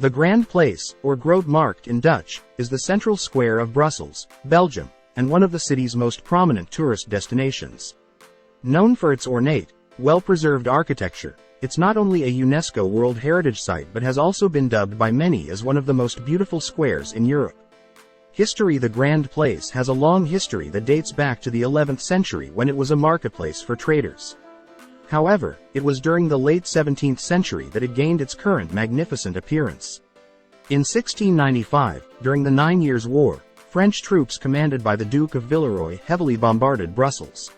The Grand Place, or Grote Markt in Dutch, is the central square of Brussels, Belgium, and one of the city's most prominent tourist destinations. Known for its ornate, well-preserved architecture, it's not only a UNESCO World Heritage Site but has also been dubbed by many as one of the most beautiful squares in Europe. History. The Grand Place has a long history that dates back to the 11th century when it was a marketplace for traders. However, it was during the late 17th century that it gained its current magnificent appearance. In 1695, during the 9 Years' War, French troops commanded by the Duke of Villeroy heavily bombarded Brussels.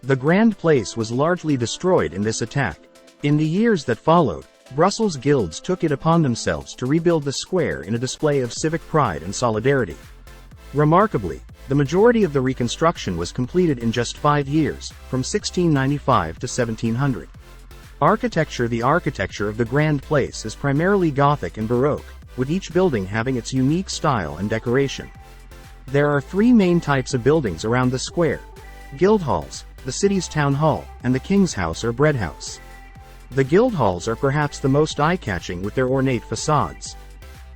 The Grand Place was largely destroyed in this attack. In the years that followed, Brussels guilds took it upon themselves to rebuild the square in a display of civic pride and solidarity. Remarkably, the majority of the reconstruction was completed in just 5 years, from 1695 to 1700. Architecture. The architecture of the Grand Place is primarily Gothic and Baroque, with each building having its unique style and decoration. There are 3 main types of buildings around the square: Guildhalls, the city's town hall, and the King's House or Bread House. The Guildhalls are perhaps the most eye-catching with their ornate facades.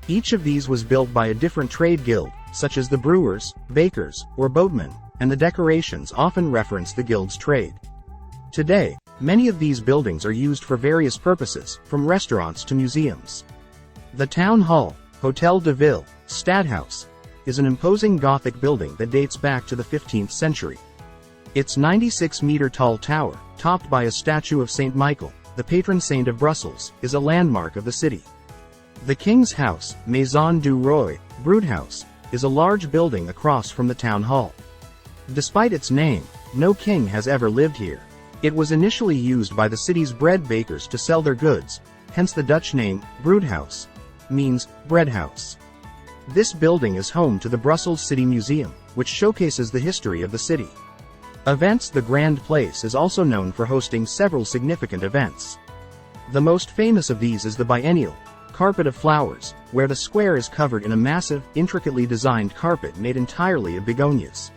Each of these was built by a different trade guild, such as the brewers, bakers, or boatmen, and the decorations often reference the guild's trade. Today, many of these buildings are used for various purposes, from restaurants to museums. The Town Hall, Hotel de Ville, Stadhuis, is an imposing Gothic building that dates back to the 15th century. Its 96-meter-tall tower, topped by a statue of St. Michael, the patron saint of Brussels, is a landmark of the city. The King's House, Maison du Roi, Broodhouse, is a large building across from the town hall. Despite its name, no king has ever lived here. It was initially used by the city's bread bakers to sell their goods, hence the Dutch name, Broodhouse, means bread house. This building is home to the Brussels City Museum, which showcases the history of the city. Events. The Grand Place is also known for hosting several significant events. The most famous of these is the biennial Carpet of Flowers, where the square is covered in a massive, intricately designed carpet made entirely of begonias.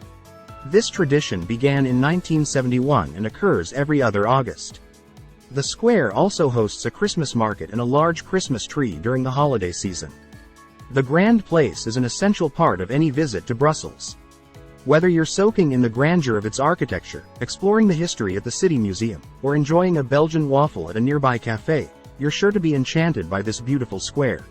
This tradition began in 1971 and occurs every other August. The square also hosts a Christmas market and a large Christmas tree during the holiday season. The Grand Place is an essential part of any visit to Brussels. Whether you're soaking in the grandeur of its architecture, exploring the history at the City Museum, or enjoying a Belgian waffle at a nearby cafe, you're sure to be enchanted by this beautiful square.